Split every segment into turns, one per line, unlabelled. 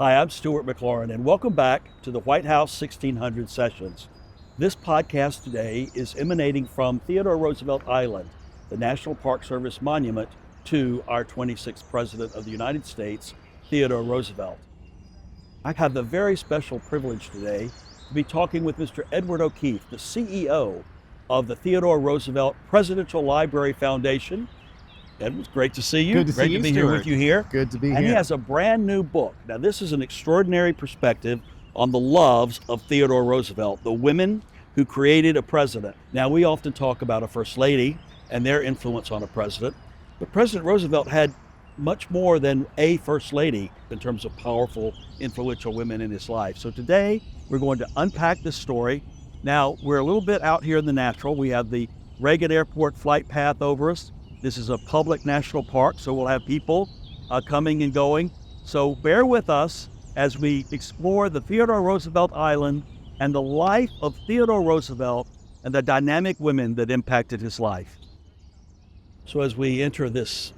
Hi, I'm Stuart McLaurin, and welcome back to the White House 1600 Sessions. This podcast today is emanating from Theodore Roosevelt Island, the National Park Service monument to our 26th President of the United States, Theodore Roosevelt. I have the very special privilege today to be talking with Mr. Edward O'Keefe, the CEO of the Theodore Roosevelt Presidential Library Foundation. Ed, it's great to see you.
Good to see you,
Great to be
Stuart.
here with you here.
Good to be
And
here.
he has a brand new book. Now, this is an extraordinary perspective on the loves of Theodore Roosevelt, the women who created a president. Now, we often talk about a first lady and their influence on a president, but President Roosevelt had much more than a first lady in terms of powerful, influential women in his life. So today, we're going to unpack this story. Now, we're a little bit out here in the natural. We have the Reagan Airport flight path over us. This is a public national park, so we'll have people coming and going. So bear with us as we explore the Theodore Roosevelt Island and the life of Theodore Roosevelt and the dynamic women that impacted his life. So as we enter this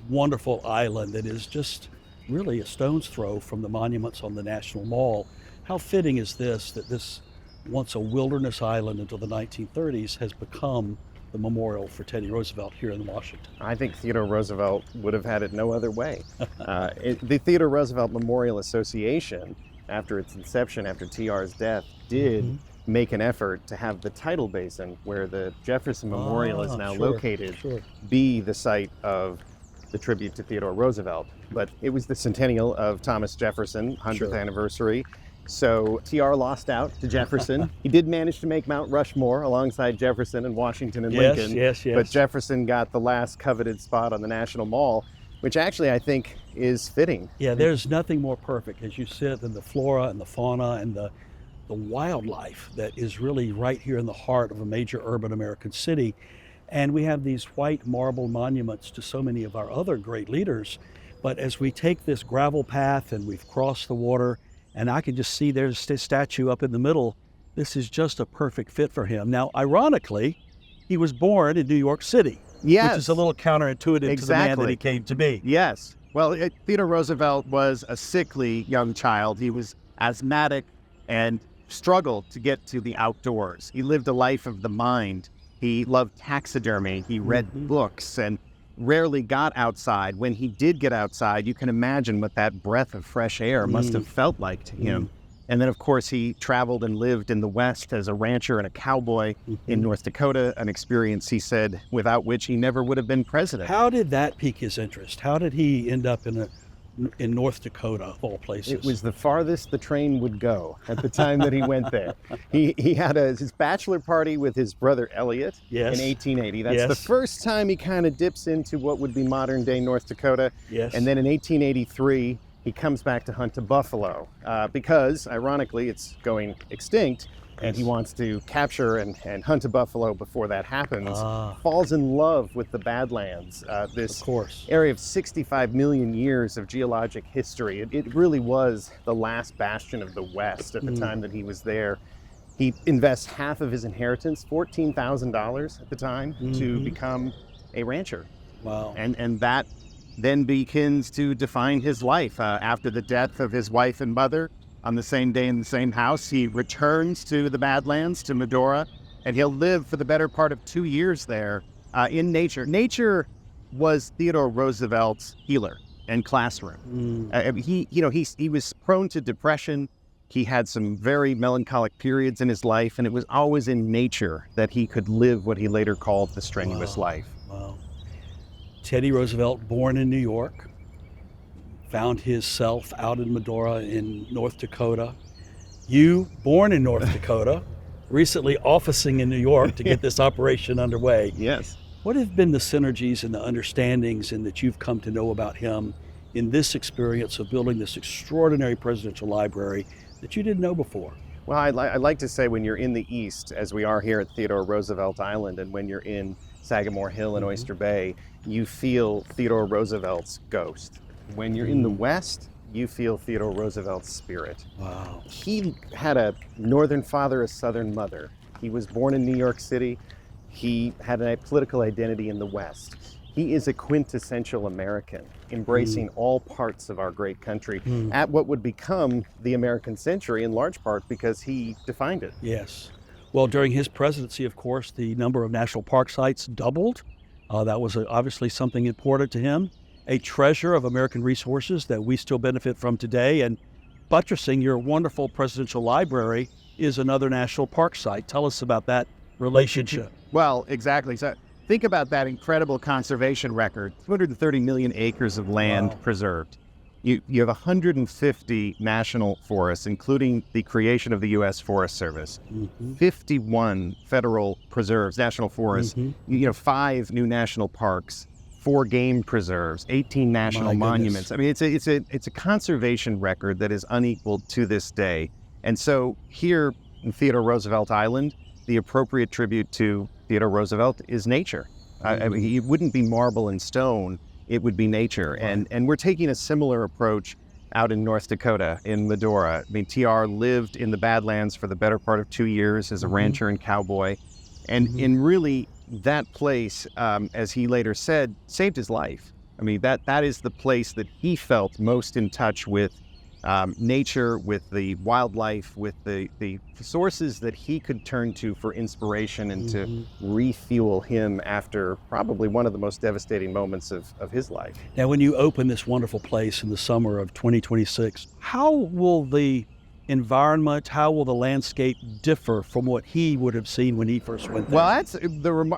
wonderful island that is just really a stone's throw from the monuments on the National Mall, how fitting is this, that this once a wilderness island until the 1930s has become the memorial for Teddy Roosevelt here in Washington.
I think Theodore Roosevelt would have had it no other way. The Theodore Roosevelt Memorial Association, after its inception, after TR's death, did make an effort to have the tidal basin where the Jefferson Memorial is now located be the site of the tribute to Theodore Roosevelt. But it was the centennial of Thomas Jefferson, 100th anniversary. So TR lost out to Jefferson. He did manage to make Mount Rushmore alongside Jefferson and Washington and Lincoln.
Yes.
But Jefferson got the last coveted spot on the National Mall, which actually I think is fitting.
Yeah, there's nothing more perfect as you sit than the flora and the fauna and the wildlife that is really right here in the heart of a major urban American city. And we have these white marble monuments to so many of our other great leaders. But as we take this gravel path and we've crossed the water, and I can just see there's this statue up in the middle. This is just a perfect fit for him. Now, ironically, he was born in New York City, which is a little counterintuitive to the man that he came to be.
Yes. Well, Theodore Roosevelt was a sickly young child. He was asthmatic and struggled to get to the outdoors. He lived a life of the mind. He loved taxidermy. He read books and rarely got outside. When he did get outside, you can imagine what that breath of fresh air must have felt like to him. And then, of course, he traveled and lived in the West as a rancher and a cowboy in North Dakota, an experience, he said, without which he never would have been president.
How did that pique his interest? How did he end up in North Dakota, of all places?
It was the farthest the train would go at the time that he went there. He had his bachelor party with his brother Elliot in 1880. That's the first time he kind of dips into what would be modern day North Dakota. And then in 1883, he comes back to hunt a buffalo because, ironically, it's going extinct. And he wants to capture and hunt a buffalo before that happens. Falls in love with the Badlands, this area of 65 million years of geologic history. It really was the last bastion of the West at the time that he was there. He invests half of his inheritance, $14,000 at the time, to become a rancher.
Wow.
And that then begins to define his life. After the death of his wife and mother, on the same day in the same house, he returns to the Badlands, to Medora, and he'll live for the better part of 2 years there in nature. Nature was Theodore Roosevelt's healer and classroom. He was prone to depression. He had some very melancholic periods in his life, and it was always in nature that he could live what he later called the strenuous life.
Wow. Teddy Roosevelt, born in New York, found himself out in Medora in North Dakota. You, born in North Dakota, recently officing in New York to get this operation underway.
Yes.
What have been the synergies and the understandings and that you've come to know about him in this experience of building this extraordinary presidential library that you didn't know before?
Well, I like to say when you're in the East, as we are here at Theodore Roosevelt Island, and when you're in Sagamore Hill and Oyster Bay, you feel Theodore Roosevelt's ghost. When you're in the West, you feel Theodore Roosevelt's spirit.
Wow.
He had a northern father, a southern mother. He was born in New York City. He had a political identity in the West. he is a quintessential American, embracing all parts of our great country at what would become the American century, in large part because he defined it.
Yes. Well, during his presidency, of course, the number of national park sites doubled. That was obviously something important to him, a treasure of American resources that we still benefit from today. And buttressing your wonderful presidential library is another national park site. Tell us about that relationship.
Well, exactly. So think about that incredible conservation record, 230 million acres of land preserved. You have 150 national forests, including the creation of the U.S. Forest Service, 51 federal preserves, national forests, 5 new national parks, 4 game preserves, 18 national monuments. I mean, it's a conservation record that is unequaled to this day. And so here in Theodore Roosevelt Island, the appropriate tribute to Theodore Roosevelt is nature. I mean, it wouldn't be marble and stone. It would be nature. And we're taking a similar approach out in North Dakota, in Medora. I mean, TR lived in the Badlands for the better part of 2 years as a rancher and cowboy. And in really that place, as he later said, saved his life. I mean, that is the place that he felt most in touch with nature, with the wildlife, with the sources that he could turn to for inspiration and to refuel him after probably one of the most devastating moments of his life.
Now, when you open this wonderful place in the summer of 2026, how will the environment, how will the landscape differ from what he would have seen when he first went there?
Well,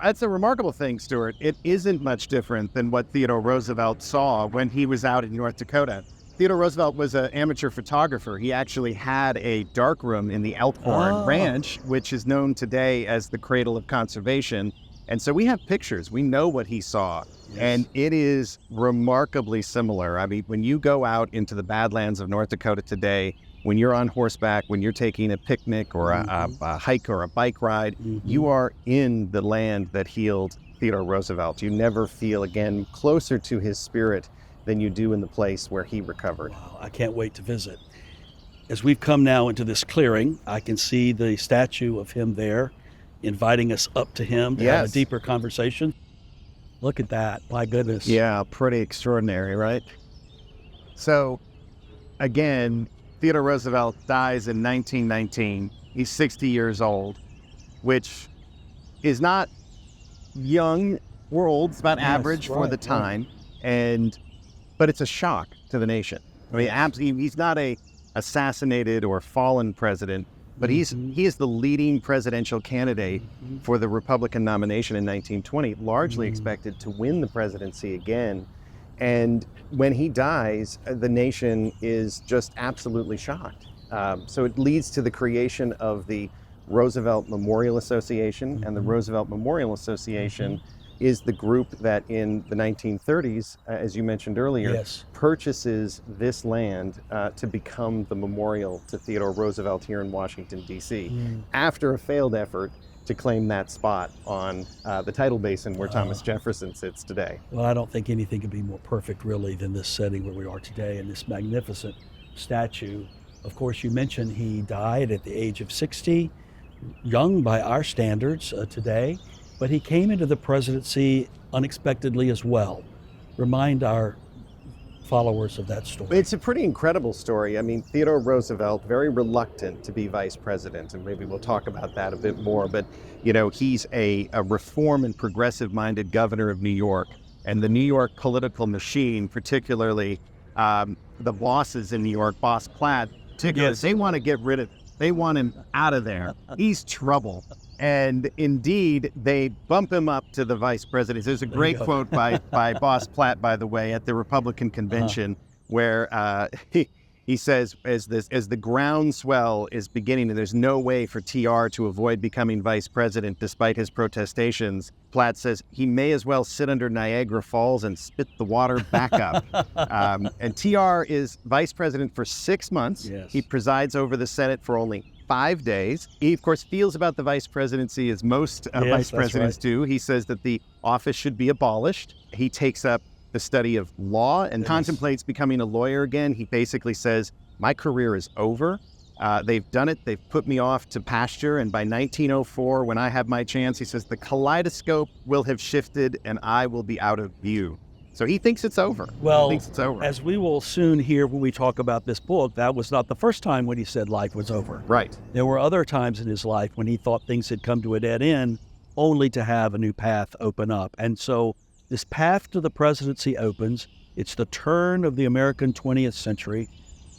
that's a remarkable thing, Stuart. It isn't much different than what Theodore Roosevelt saw when he was out in North Dakota. Theodore Roosevelt was an amateur photographer. He actually had a darkroom in the Elkhorn Ranch, which is known today as the cradle of conservation. And so we have pictures. We know what he saw. Yes. And it is remarkably similar. I mean, when you go out into the Badlands of North Dakota today, when you're on horseback, when you're taking a picnic or a hike or a bike ride, you are in the land that healed Theodore Roosevelt. You never feel, again, closer to his spirit than you do in the place where he recovered.
Wow, I can't wait to visit. As we've come now into this clearing, I can see the statue of him there, inviting us up to him to have a deeper conversation. Look at that, my goodness.
Yeah, pretty extraordinary, right? So, again, Theodore Roosevelt dies in 1919. He's 60 years old, which is not young or old. It's about average for the time. But it's a shock to the nation. I mean, he's not a assassinated or fallen president, but he is the leading presidential candidate for the Republican nomination in 1920, largely expected to win the presidency again. And when he dies, the nation is just absolutely shocked. So it leads to the creation of the Roosevelt Memorial Association, and the Roosevelt Memorial Association is the group that in the 1930s, as you mentioned earlier, purchases this land to become the memorial to Theodore Roosevelt here in Washington, D.C., after a failed effort to claim that spot on the tidal basin where Thomas Jefferson sits today.
Well, I don't think anything could be more perfect, really, than this setting where we are today and this magnificent statue. Of course, you mentioned he died at the age of 60, young by our standards today. But he came into the presidency unexpectedly as well. Remind our followers of that story.
It's a pretty incredible story. I mean, Theodore Roosevelt, very reluctant to be vice president, and maybe we'll talk about that a bit more, but he's a reform and progressive-minded governor of New York, and the New York political machine, particularly the bosses in New York, Boss Platt, they want to get rid of him. They want him out of there. He's trouble. And indeed, they bump him up to the vice presidency. There's a great quote by Boss Platt, by the way, at the Republican convention, where he says, as the groundswell is beginning, and there's no way for TR to avoid becoming vice president despite his protestations, Platt says he may as well sit under Niagara Falls and spit the water back up. And TR is vice president for 6 months.
Yes.
He presides over the Senate for only 5 days. He, of course, feels about the vice presidency as most vice presidents do. He says that the office should be abolished. He takes up the study of law and contemplates becoming a lawyer again. He basically says, my career is over.
They've done it. They've put me off to pasture. And by 1904, when I have my chance, he says, the kaleidoscope will have shifted and I will be out of view. So he thinks it's over.
Well,
he thinks it's over.
As we will soon hear when we talk about this book, that was not the first time when he said life was over.
Right.
There were other times in his life when he thought things had come to a dead end, only to have a new path open up. And so this path to the presidency opens. It's the turn of the American 20th century.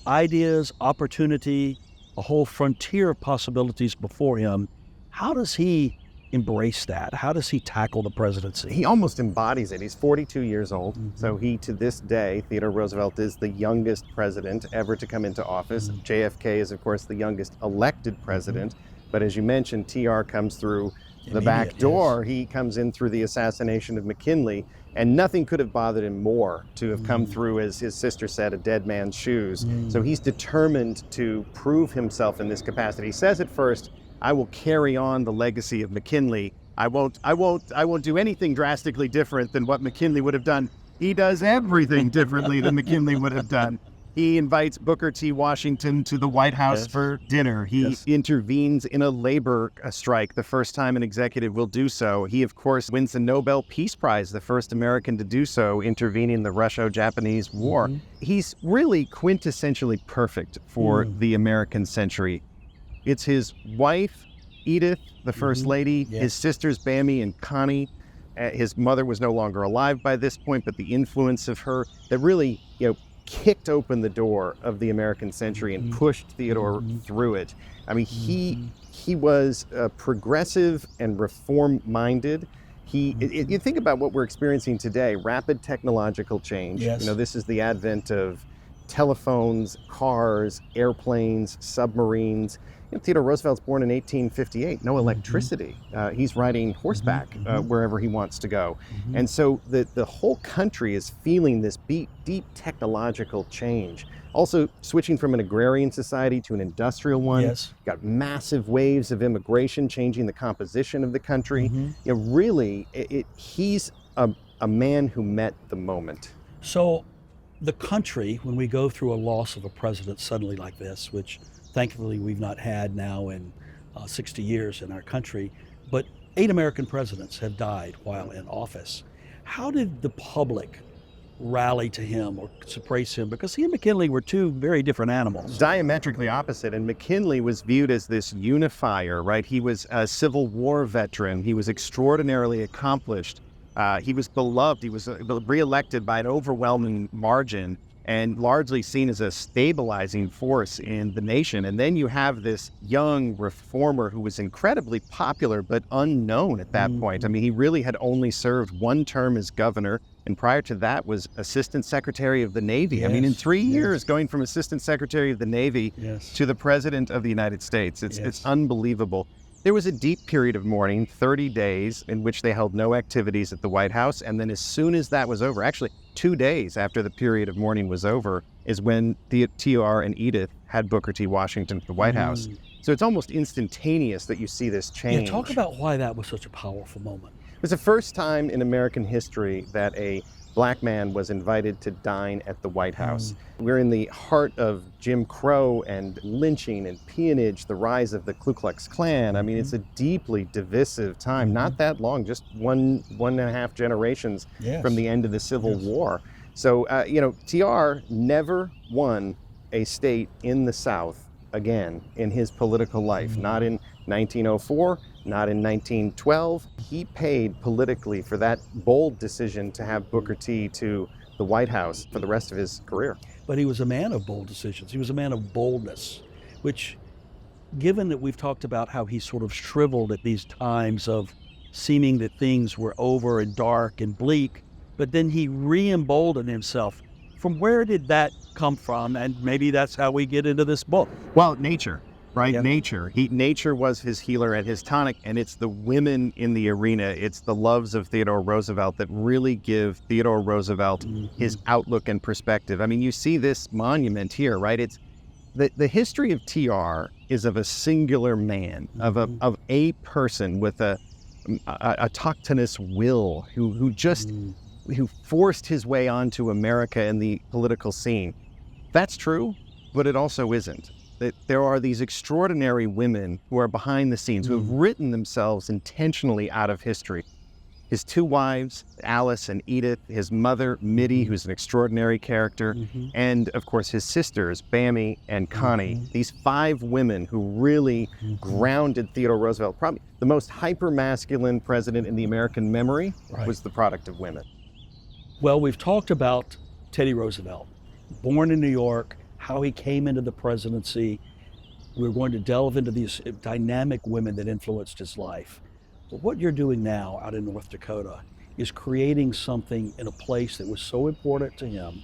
Ideas, opportunity, a whole frontier of possibilities before him. How does he embrace that? How does he tackle the presidency?
He almost embodies it. He's 42 years old. So he, to this day, Theodore Roosevelt is the youngest president ever to come into office. JFK is, of course, the youngest elected president. But as you mentioned, TR comes through the back door. He comes in through the assassination of McKinley, and nothing could have bothered him more to have come through, as his sister said, a dead man's shoes. So he's determined to prove himself in this capacity. He says at first, I will carry on the legacy of McKinley. I won't do anything drastically different than what McKinley would have done. He does everything differently than McKinley would have done. He invites Booker T. Washington to the White House for dinner. He intervenes in a labor strike, the first time an executive will do so. He, of course, wins the Nobel Peace Prize, the first American to do so, intervening in the Russo-Japanese War. He's really quintessentially perfect for the American century. It's his wife, Edith, the First Lady, his sisters, Bamie and Connie. His mother was no longer alive by this point, but the influence of her that really, kicked open the door of the American century and pushed Theodore through it. I mean, he was progressive and reform-minded. You think about what we're experiencing today, rapid technological change. This is the advent of telephones, cars, airplanes, submarines. Theodore Roosevelt's born in 1858, no electricity. He's riding horseback wherever he wants to go. And so the whole country is feeling this deep technological change. Also switching from an agrarian society to an industrial one. Got massive waves of immigration changing the composition of the country. Really, he's a man who met the moment.
So the country, when we go through a loss of a president suddenly like this, which thankfully we've not had now in 60 years in our country, but 8 American presidents have died while in office. How did the public rally to him or suppress him? Because he and McKinley were two very different animals.
Diametrically opposite, and McKinley was viewed as this unifier, right? He was a Civil War veteran. He was extraordinarily accomplished. He was beloved. He was reelected by an overwhelming margin and largely seen as a stabilizing force in the nation. And then you have this young reformer who was incredibly popular but unknown at that point. I mean, he really had only served one term as governor, and prior to that was Assistant Secretary of the Navy. I mean, in 3 years, going from Assistant Secretary of the Navy to the President of the United States. It's unbelievable. There was a deep period of mourning, 30 days, in which they held no activities at the White House. And then as soon as that was over, actually 2 days after the period of mourning was over, is when TR and Edith had Booker T. Washington at the White House. So it's almost instantaneous that you see this change.
Talk about why that was such a powerful moment.
It was the first time in American history that a Black man was invited to dine at the White House. We're in the heart of Jim Crow and lynching and peonage, the rise of the Ku Klux Klan. I mean, it's a deeply divisive time, not that long, just one and a half generations from the end of the Civil War. So, TR never won a state in the South again in his political life, not in 1904, not in 1912. He paid politically for that bold decision to have Booker T to the White House for the rest of his career.
But he was a man of bold decisions. He was a man of boldness, which, given that we've talked about how he sort of shriveled at these times of seeming that things were over and dark and bleak, but then he re-emboldened himself. From where did that come from? And maybe that's how we get into this book.
Well, nature. Right? Nature. Nature was his healer and his tonic, and it's the women in the arena. It's the loves of Theodore Roosevelt that really give Theodore Roosevelt his outlook and perspective. I mean, you see this monument here, right? It's the history of TR is of a singular man, of a person with a autochthonous will who forced his way onto America and the political scene. That's true, but it also isn't. that there are these extraordinary women who are behind the scenes, who have written themselves intentionally out of history. His two wives, Alice and Edith, his mother, Mitty, who's an extraordinary character, and of course his sisters, Bammy and Connie. These 5 women who really grounded Theodore Roosevelt. Probably the most hyper-masculine president in the American memory was the product of women.
Well, we've talked about Teddy Roosevelt, born in New York, how he came into the presidency. We're going to delve into these dynamic women that influenced his life. But what you're doing now out in North Dakota is creating something in a place that was so important to him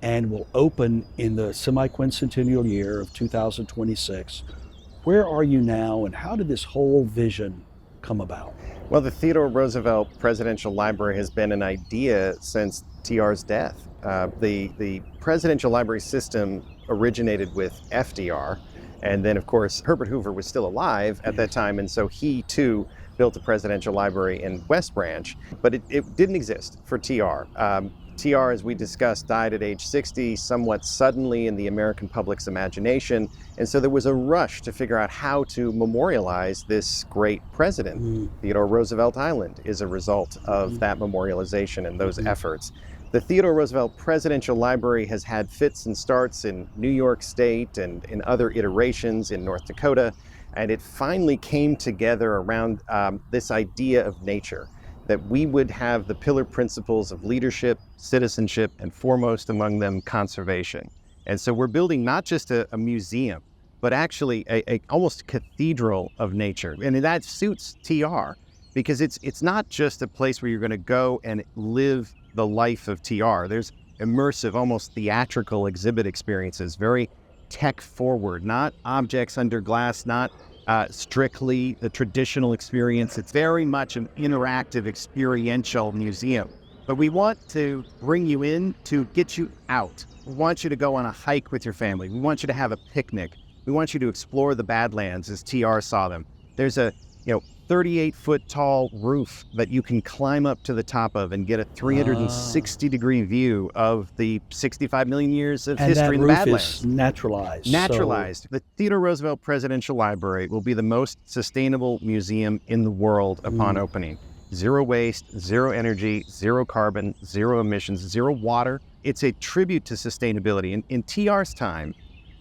and will open in the semi-quincentennial year of 2026. Where are you now, and how did this whole vision come about?
Well, the Theodore Roosevelt Presidential Library has been an idea since TR's death. The Presidential Library system originated with FDR, and then, of course, Herbert Hoover was still alive at that time, and so he, too, built a presidential library in West Branch, but it didn't exist for TR. TR, as we discussed, died at age 60, somewhat suddenly in the American public's imagination, and so there was a rush to figure out how to memorialize this great president. Theodore Roosevelt Island is a result of that memorialization and those efforts. The Theodore Roosevelt Presidential Library has had fits and starts in New York State and in other iterations in North Dakota, and it finally came together around this idea of nature, that we would have the pillar principles of leadership, citizenship, and foremost among them, conservation. And so we're building not just a museum, but actually a almost cathedral of nature. And that suits TR, because it's not just a place where you're going to go and live the life of TR. There's immersive, almost theatrical exhibit experiences, very tech forward, not objects under glass, not strictly the traditional experience. It's very much an interactive, experiential museum. But we want to bring you in to get you out. We want you to go on a hike with your family. We want you to have a picnic. We want you to explore the Badlands as TR saw them. There's a 38-foot tall roof that you can climb up to the top of and get a 360-degree view of the 65 million years of history in the Badlands.
And that roof is naturalized.
Naturalized. The Theodore Roosevelt Presidential Library will be the most sustainable museum in the world upon opening. Zero waste, zero energy, zero carbon, zero emissions, zero water. It's a tribute to sustainability. In TR's time,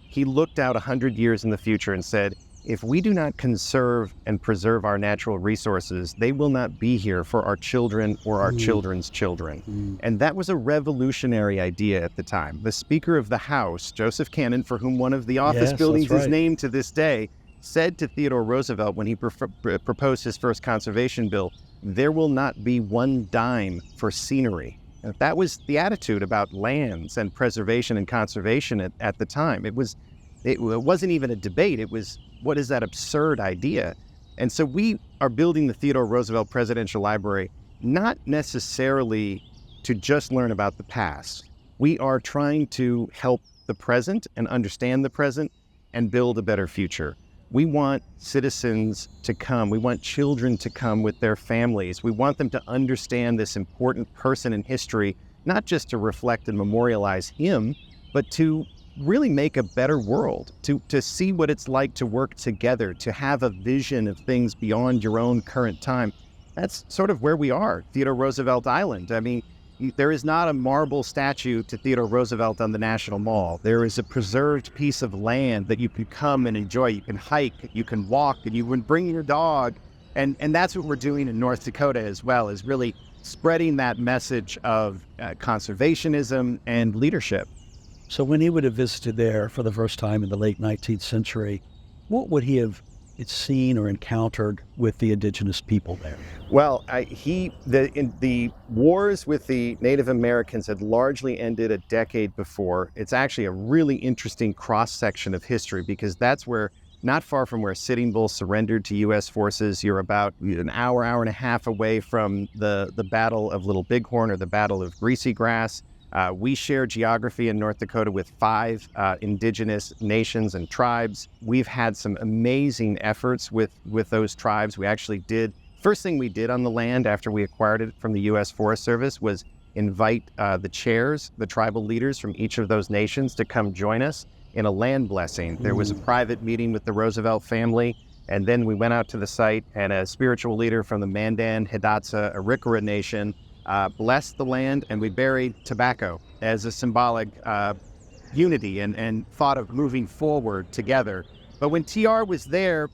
he looked out 100 years in the future and said, if we do not conserve and preserve our natural resources, they will not be here for our children or our children's children. And that was a revolutionary idea at the time. The Speaker of the House, Joseph Cannon, for whom one of the office buildings is named to this day, said to Theodore Roosevelt when he proposed his first conservation bill, there will not be one dime for scenery. And that was the attitude about lands and preservation and conservation at the time. It wasn't even a debate. It was, what is that absurd idea? And so we are building the Theodore Roosevelt Presidential Library not necessarily to just learn about the past. We are trying to help the present and understand the present and build a better future. We want citizens to come. We want children to come with their families. We want them to understand this important person in history, not just to reflect and memorialize him, but to really make a better world, to see what it's like to work together, to have a vision of things beyond your own current time. That's sort of where we are, Theodore Roosevelt Island. I mean, there is not a marble statue to Theodore Roosevelt on the National Mall. There is a preserved piece of land that you can come and enjoy. You can hike, you can walk, and you can bring your dog. And that's what we're doing in North Dakota as well, is really spreading that message of conservationism and leadership.
So when he would have visited there for the first time in the late 19th century, what would he have seen or encountered with the indigenous people there?
Well, the wars with the Native Americans had largely ended a decade before. It's actually a really interesting cross-section of history, because that's where, not far from where Sitting Bull surrendered to U.S. forces, you're about an hour and a half away from the Battle of Little Bighorn, or the Battle of Greasy Grass. We share geography in North Dakota with 5 indigenous nations and tribes. We've had some amazing efforts with those tribes. We actually first thing we did on the land after we acquired it from the U.S. Forest Service was invite the chairs, the tribal leaders from each of those nations to come join us
in a land blessing. There was a private meeting with the Roosevelt family, and then we went out to the site, and a spiritual leader from the Mandan Hidatsa Arikara Nation blessed the land, and we buried tobacco as a symbolic unity and thought of moving forward together. But when TR was there,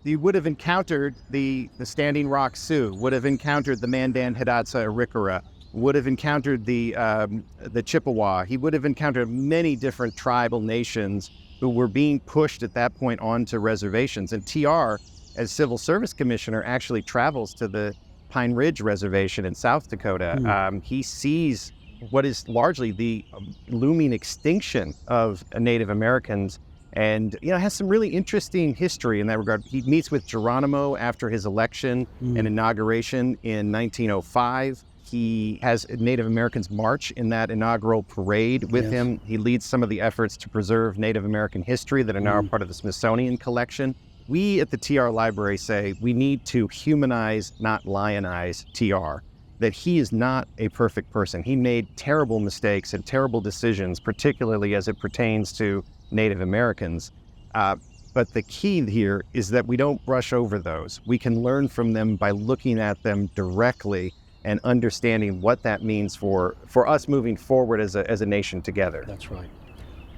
you would have encountered the Standing Rock Sioux, would have encountered the Mandan Hidatsa Arikara, would have encountered the Chippewa. He would have encountered many different tribal nations who were being pushed at that point onto reservations. And TR, as Civil Service Commissioner, actually travels to the Pine Ridge Reservation in South Dakota. He sees what is largely the looming extinction of Native Americans, and has some really interesting history in that regard. He meets with Geronimo after his election and inauguration in 1905. He has Native Americans march in that inaugural parade with him. He leads some of the efforts to preserve Native American history that are now part of the Smithsonian collection. We at the TR Library say we need to humanize, not lionize TR, that he is not a perfect person. He made terrible mistakes and terrible decisions, particularly as it pertains to Native Americans. But the key here is that we don't brush over those. We can learn from them by looking at them directly and understanding what that means for us moving forward as a nation together.
That's right.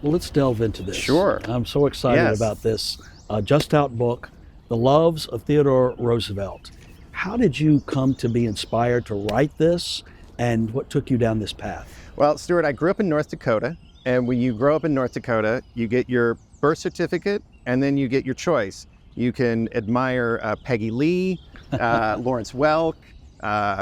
Well, let's delve into this.
Sure.
I'm so excited about this just out book, The Loves of Theodore Roosevelt. How did you come to be inspired to write this, and what took you down this path?
Well, Stuart, I grew up in North Dakota, and when you grow up in North Dakota, you get your birth certificate, and then you get your choice. You can admire Peggy Lee, Lawrence Welk,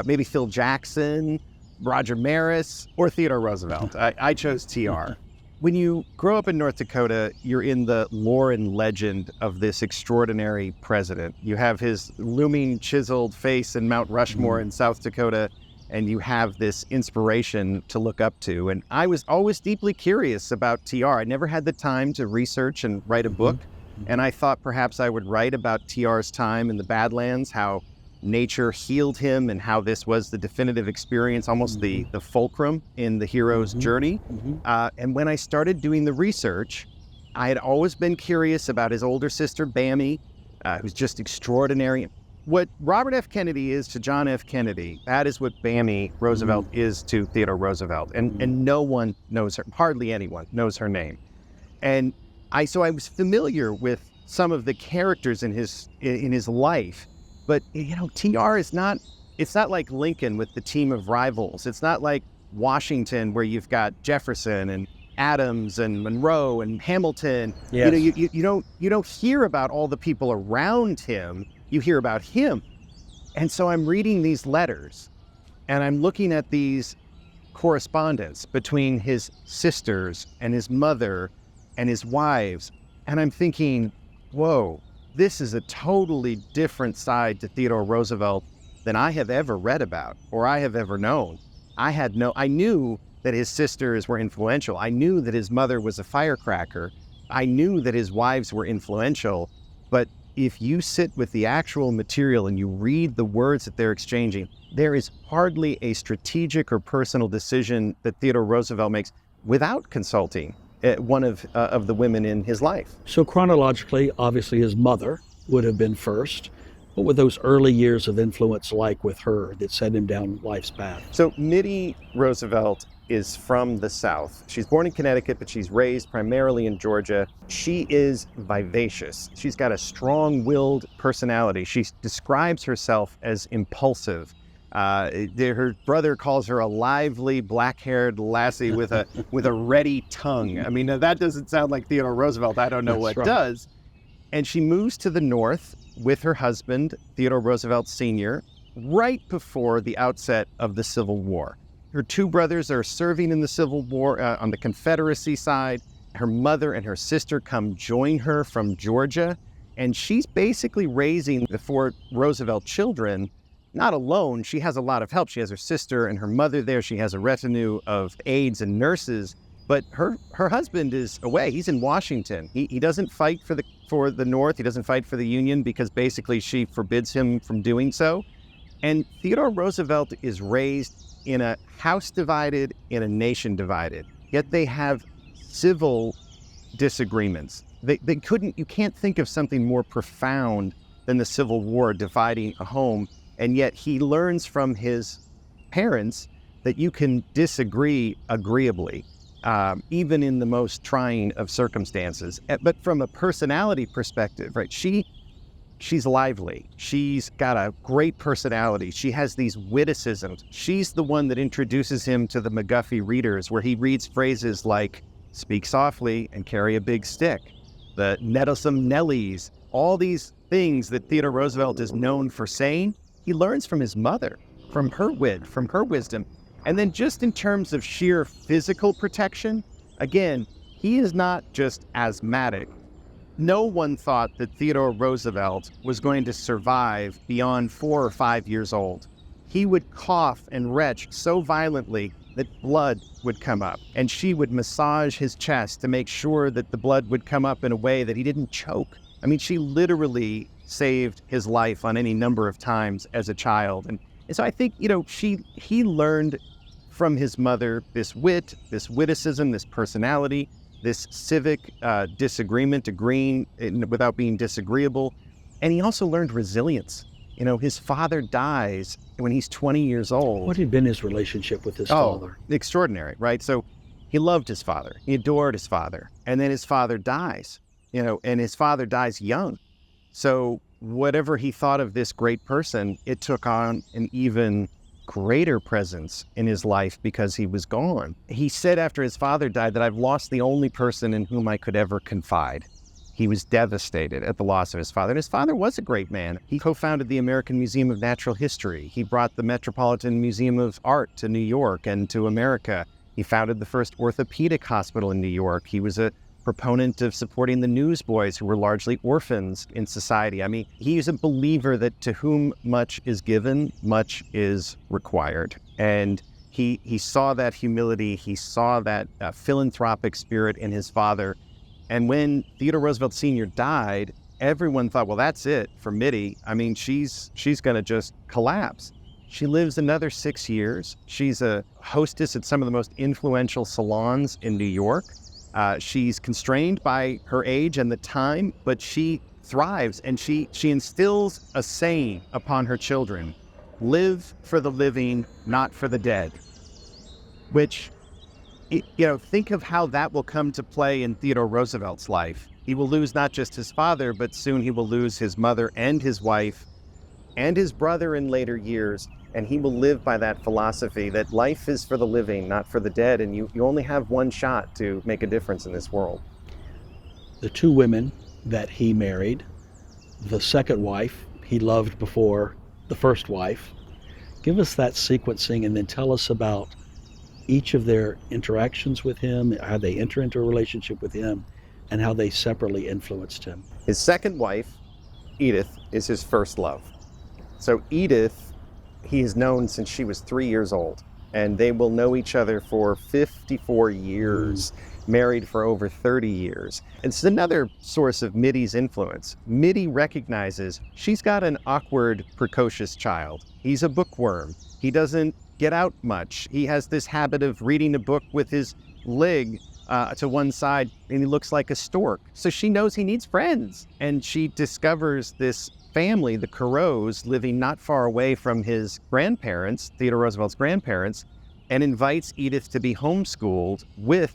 maybe Phil Jackson, Roger Maris, or Theodore Roosevelt. I chose TR. When you grow up in North Dakota, you're in the lore and legend of this extraordinary president. You have his looming, chiseled face in Mount Rushmore in South Dakota, and you have this inspiration to look up to. And I was always deeply curious about TR. I never had the time to research and write a book, and I thought perhaps I would write about TR's time in the Badlands, how nature healed him, and how this was the definitive experience, almost the fulcrum in the hero's journey. And when I started doing the research, I had always been curious about his older sister, Bammy, who's just extraordinary. What Robert F. Kennedy is to John F. Kennedy, that is what Bammy Roosevelt is to Theodore Roosevelt. And no one knows her, hardly anyone knows her name. And so I was familiar with some of the characters in his life. But, TR is not, it's not like Lincoln with the team of rivals. It's not like Washington where you've got Jefferson and Adams and Monroe and Hamilton.
Yes.
You don't hear about all the people around him. You hear about him. And so I'm reading these letters, and I'm looking at these correspondence between his sisters and his mother and his wives. And I'm thinking, whoa, this is a totally different side to Theodore Roosevelt than I have ever read about or I have ever known. I knew that his sisters were influential. I knew that his mother was a firecracker. I knew that his wives were influential. But if you sit with the actual material and you read the words that they're exchanging, there is hardly a strategic or personal decision that Theodore Roosevelt makes without consulting one of the women in his life.
So chronologically, obviously his mother would have been first. What were those early years of influence like with her that set him down life's path?
So Mittie Roosevelt is from the South. She's born in Connecticut, but she's raised primarily in Georgia. She is vivacious. She's got a strong-willed personality. She describes herself as impulsive. Her brother calls her a lively, black-haired lassie with a ready tongue. I mean, that doesn't sound like Theodore Roosevelt. I don't know what does. And she moves to the North with her husband, Theodore Roosevelt Sr., right before the outset of the Civil War. Her two brothers are serving in the Civil War on the Confederacy side. Her mother and her sister come join her from Georgia, and she's basically raising the four Roosevelt children. Not alone, she has a lot of help. She has her sister and her mother there. She has a retinue of aides and nurses, but her husband is away. He's in Washington. He doesn't fight for the North. He doesn't fight for the Union because basically she forbids him from doing so. And Theodore Roosevelt is raised in a house divided, in a nation divided. Yet they have civil disagreements. They couldn't, you can't think of something more profound than the Civil War dividing a home. And yet he learns from his parents that you can disagree agreeably, even in the most trying of circumstances. But from a personality perspective, right? She's lively. She's got a great personality. She has these witticisms. She's the one that introduces him to the McGuffey readers, where he reads phrases like, speak softly and carry a big stick, the nettlesome Nellies, all these things that Theodore Roosevelt is known for saying. He learns from his mother, from her wit, from her wisdom. And then just in terms of sheer physical protection, again, he is not just asthmatic. No one thought that Theodore Roosevelt was going to survive beyond 4 or 5 years old. He would cough and retch so violently that blood would come up, and she would massage his chest to make sure that the blood would come up in a way that he didn't choke. I mean, she literally saved his life on any number of times as a child. And so I think, he learned from his mother this wit, this witticism, this personality, this civic disagreement, agreeing without being disagreeable. And he also learned resilience. His father dies when he's 20 years old.
What had been his relationship with his father?
Extraordinary, right? So he loved his father. He adored his father. And then his father dies, and his father dies young. So whatever he thought of this great person, it took on an even greater presence in his life because he was gone. He said after his father died that I've lost the only person in whom I could ever confide. He was devastated at the loss of his father. And his father was a great man. He co-founded the American Museum of Natural History. He brought the Metropolitan Museum of Art to New York and to America. He founded the first orthopedic hospital in New York. He was a proponent of supporting the newsboys, who were largely orphans in society. I mean, he's a believer that to whom much is given, much is required. And he saw that humility. He saw that philanthropic spirit in his father. And when Theodore Roosevelt Sr. died, everyone thought, well, that's it for Mitty. I mean, she's going to just collapse. She lives another 6 years. She's a hostess at some of the most influential salons in New York. She's constrained by her age and the time, but she thrives, and she instills a saying upon her children: live for the living, not for the dead. Which, think of how that will come to play in Theodore Roosevelt's life. He will lose not just his father, but soon he will lose his mother and his wife and his brother in later years. And he will live by that philosophy that life is for the living, not for the dead. And you only have one shot to make a difference in this world.
The two women that he married, the second wife he loved before the first wife. Give us that sequencing, and then tell us about each of their interactions with him, how they enter into a relationship with him, and how they separately influenced him.
His second wife, Edith, is his first love. So Edith, he has known since she was 3 years old, and they will know each other for 54 years, married for over 30 years. It's another source of Mitty's influence. Mitty recognizes she's got an awkward, precocious child. He's a bookworm. He doesn't get out much. He has this habit of reading a book with his leg to one side, and he looks like a stork. So she knows he needs friends, and she discovers this family, the Corrots, living not far away from his grandparents, Theodore Roosevelt's grandparents, and invites Edith to be homeschooled with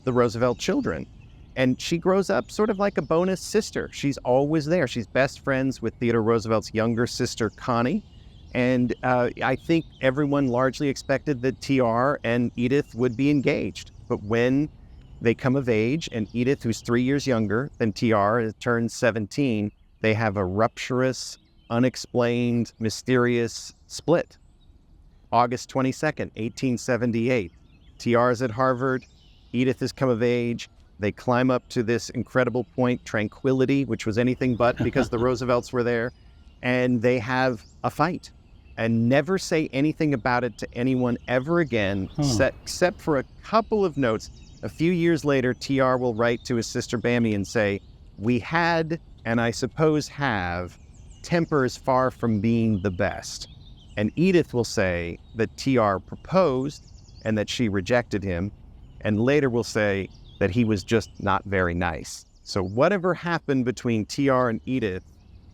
the Roosevelt children. And she grows up sort of like a bonus sister. She's always there. She's best friends with Theodore Roosevelt's younger sister, Connie. And I think everyone largely expected that TR and Edith would be engaged. But when they come of age, and Edith, who's 3 years younger than TR, turns 17, they have a rupturous, unexplained, mysterious split. August 22nd, 1878. TR is at Harvard. Edith has come of age. They climb up to this incredible point, Tranquility, which was anything but because the Roosevelts were there. And they have a fight and never say anything about it to anyone ever again, except for a couple of notes. A few years later, TR will write to his sister Bamie and say, "We had, and I suppose have, tempers far from being the best." And Edith will say that TR proposed and that she rejected him, and later will say,
that he was just not very nice. So whatever happened between TR and Edith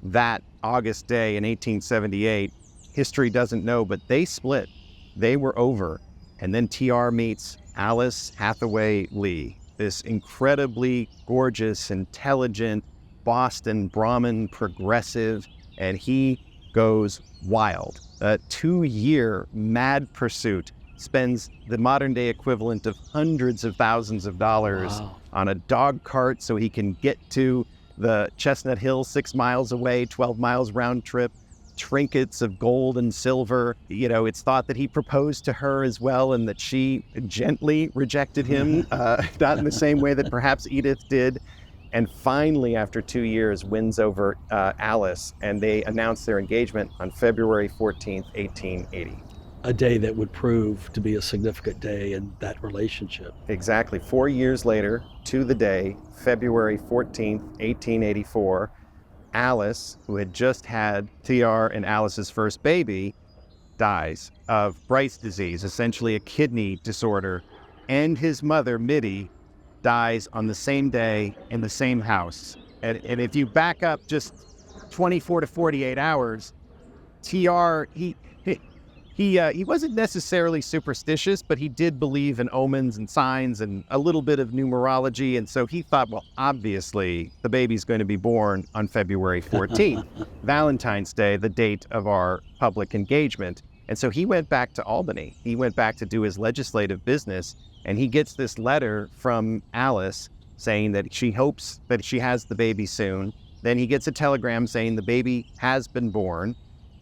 that August day in 1878, history doesn't know, but they split. They were over. And then TR meets Alice Hathaway Lee, this incredibly gorgeous, intelligent Boston Brahmin progressive, and he goes wild. A 2-year mad pursuit, spends the modern day equivalent of hundreds of thousands of dollars on a dog cart so he can get to the Chestnut Hill 6 miles away, 12 miles round trip, trinkets of gold and silver. You know, it's thought that he proposed to her as well and that she gently rejected him, not in the same way that perhaps Edith did. And finally, after 2 years, wins over Alice, and they announce their engagement on February 14th, 1880.
A day that would prove to be a significant day in that relationship.
Exactly. 4 years later, to the day, February 14th, 1884, Alice, who had just had TR and Alice's first baby, dies of Bright's disease, essentially a kidney disorder, and his mother, Mittie, dies on the same day in the same house. And if you back up just 24 to 48 hours, TR, he wasn't necessarily superstitious, but he did believe in omens and signs and a little bit of numerology. And so he thought, well, obviously the baby's going to be born on February 14th, Valentine's Day, the date of our public engagement. And so he went back to Albany. He went back to do his legislative business, and he gets this letter from Alice saying that she hopes that she has the baby soon. Then he gets a telegram saying the baby has been born.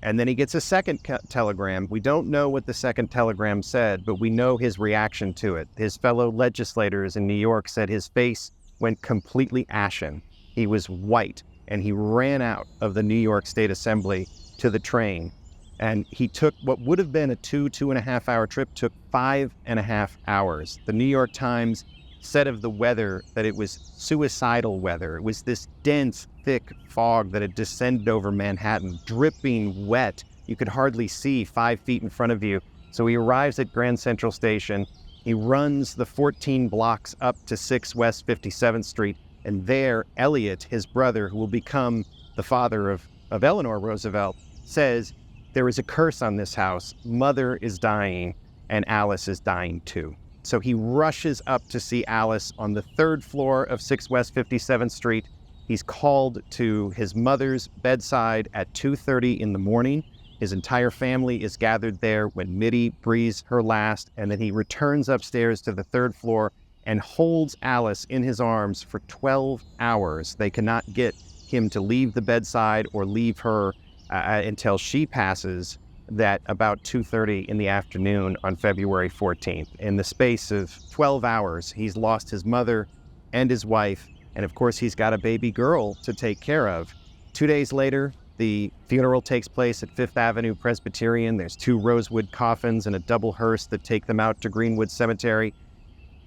And then he gets a second telegram. We don't know what the second telegram said, but we know his reaction to it. His fellow legislators in New York said his face went completely ashen. He was white, and he ran out of the New York State Assembly to the train. And he took what would have been a 2.5 hour trip, took 5.5 hours. The New York Times said of the weather that it was suicidal weather. It was this dense, thick fog that had descended over Manhattan, dripping wet. You could hardly see 5 feet in front of you. So he arrives at Grand Central Station. He runs the 14 blocks up to 6 West 57th Street. And there, Elliot, his brother, who will become the father of Eleanor Roosevelt, says, "There is a curse on this house. Mother is dying, and Alice is dying too." So he rushes up to see Alice on the 3rd floor of 6 West 57th Street. He's called to his mother's bedside at 2:30 in the morning. His entire family is gathered there when Mittie breathes her last, and then he returns upstairs to the 3rd floor and holds Alice in his arms for 12 hours. They cannot get him to leave the bedside or leave her until she passes that about 2:30 in the afternoon on February 14th. In the space of 12 hours, he's lost his mother and his wife, and of course he's got a baby girl to take care of. 2 days later, the funeral takes place at 5th Avenue Presbyterian. There's 2 rosewood coffins and a double hearse that take them out to Greenwood Cemetery.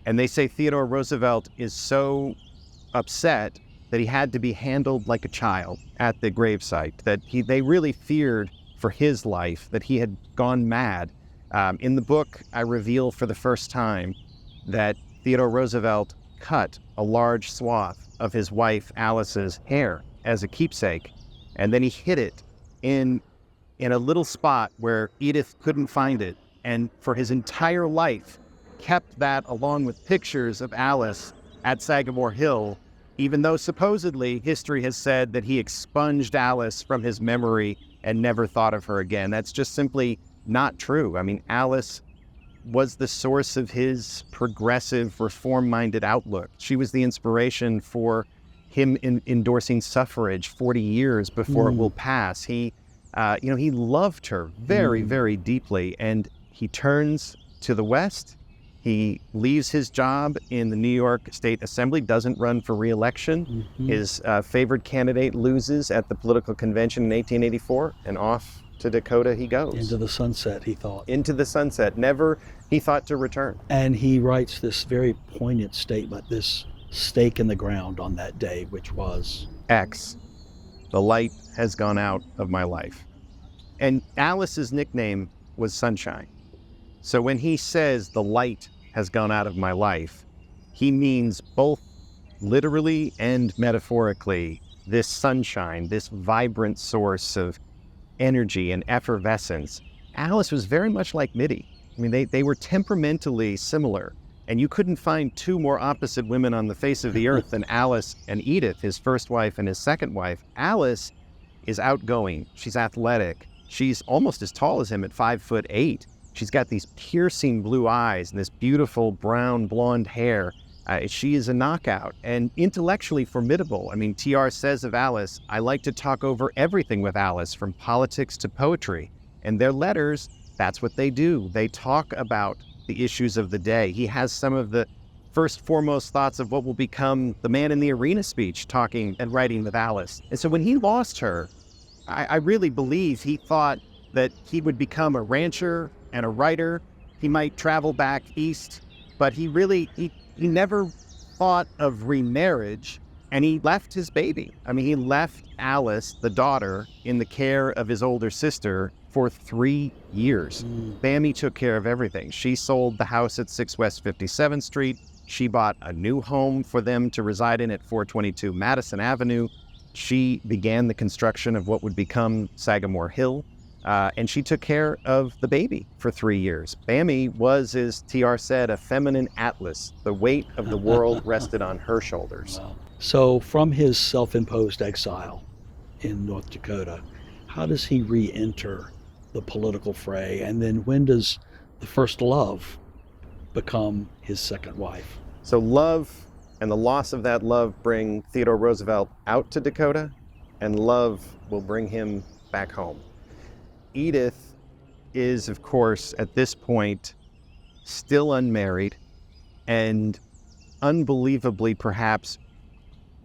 And they say Theodore Roosevelt is so upset that he had to be handled like a child at the gravesite, that they really feared for his life, that he had gone mad. In the book, I reveal for the first time that Theodore Roosevelt cut a large swath of his wife Alice's hair as a keepsake, and then he hid it in a little spot where Edith couldn't find it, and for his entire life kept that along with pictures of Alice at Sagamore Hill, even though supposedly history has said that he expunged Alice from his memory and never thought of her again. That's just simply not true. I mean, Alice was the source of his progressive, reform-minded outlook. She was the inspiration for him endorsing suffrage 40 years before it will pass. He loved her very, very deeply, and he turns to the West. He leaves his job in the New York State Assembly, doesn't run for re-election. His favored candidate loses at the political convention in 1884, and off to Dakota he goes.
Into the sunset, he thought.
Into the sunset. Never, he thought, to return.
And he writes this very poignant statement, this stake in the ground on that day, which was,
X, the light has gone out of my life. And Alice's nickname was Sunshine. So when he says the light has gone out of my life, he means both literally and metaphorically this sunshine, this vibrant source of energy and effervescence. Alice was very much like Mitty. I mean, they were temperamentally similar, and you couldn't find two more opposite women on the face of the earth than Alice and Edith, his first wife and his second wife. Alice is outgoing. She's athletic. She's almost as tall as him at 5'8". She's got these piercing blue eyes and this beautiful brown blonde hair. She is a knockout and intellectually formidable. I mean, TR says of Alice, I like to talk over everything with Alice, from politics to poetry. And their letters, that's what they do. They talk about the issues of the day. He has some of the first foremost thoughts of what will become the Man in the Arena speech, talking and writing with Alice. And so when he lost her, I really believe he thought that he would become a rancher and a writer. He might travel back east, but he never thought of remarriage, and he left his baby. I mean, he left Alice, the daughter, in the care of his older sister for 3 years. Bammy took care of everything. She sold the house at 6 West 57th Street. She bought a new home for them to reside in at 422 Madison Avenue. She began the construction of what would become Sagamore Hill, and she took care of the baby for 3 years. Bammy was, as TR said, a feminine atlas. The weight of the world rested on her shoulders.
Wow. So from his self-imposed exile in North Dakota, how does he re-enter the political fray? And then when does the first love become his second wife?
So love and the loss of that love bring Theodore Roosevelt out to Dakota, and love will bring him back home. Edith is, of course, at this point, still unmarried, and unbelievably, perhaps,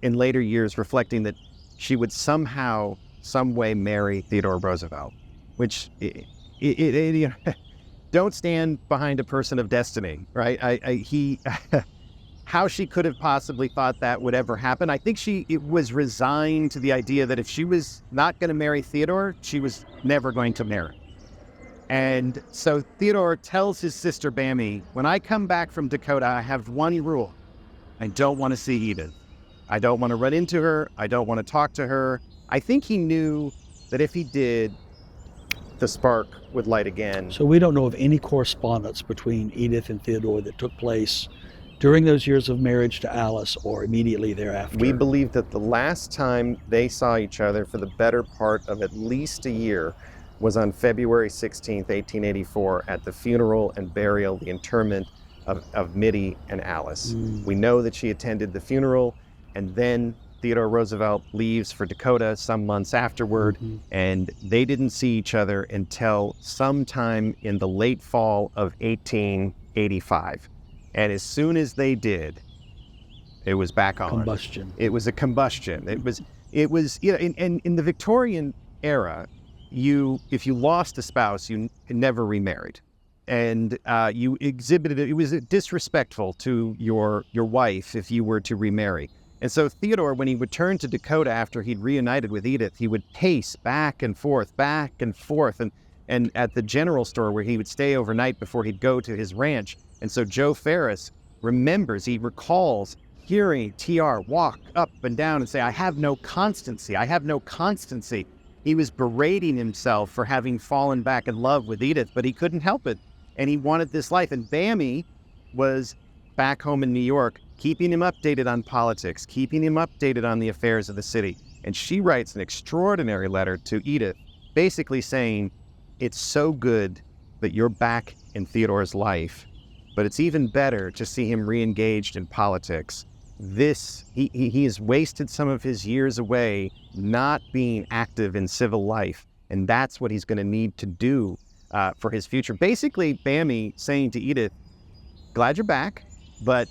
in later years, reflecting that she would somehow, some way marry Theodore Roosevelt, which, don't stand behind a person of destiny, right? How she could have possibly thought that would ever happen. I think she was resigned to the idea that if she was not going to marry Theodore, she was never going to marry. And so Theodore tells his sister Bammy, when I come back from Dakota, I have one rule. I don't want to see Edith. I don't want to run into her. I don't want to talk to her. I think he knew that if he did, the spark would light again.
So we don't know of any correspondence between Edith and Theodore that took place during those years of marriage to Alice or immediately thereafter.
We believe that the last time they saw each other for the better part of at least a year was on February 16th, 1884, at the funeral and burial, the interment of Mitty and Alice. We know that she attended the funeral, and then Theodore Roosevelt leaves for Dakota some months afterward, and they didn't see each other until sometime in the late fall of 1885. And as soon as they did, it was back on.
Combustion.
It was a combustion. It was, in the Victorian era, if you lost a spouse, you never remarried. And you exhibited it was disrespectful to your wife if you were to remarry. And so Theodore, when he returned to Dakota after he'd reunited with Edith, he would pace back and forth, and at the general store where he would stay overnight before he'd go to his ranch. And so Joe Ferris he recalls hearing TR walk up and down and say, I have no constancy. He was berating himself for having fallen back in love with Edith, but he couldn't help it. And he wanted this life. And Bammy was back home in New York, keeping him updated on politics, keeping him updated on the affairs of the city. And she writes an extraordinary letter to Edith, basically saying, it's so good that you're back in Theodore's life, but it's even better to see him re-engaged in politics. He has wasted some of his years away not being active in civil life, and that's what he's going to need to do for his future. Basically, Bammy saying to Edith, glad you're back, but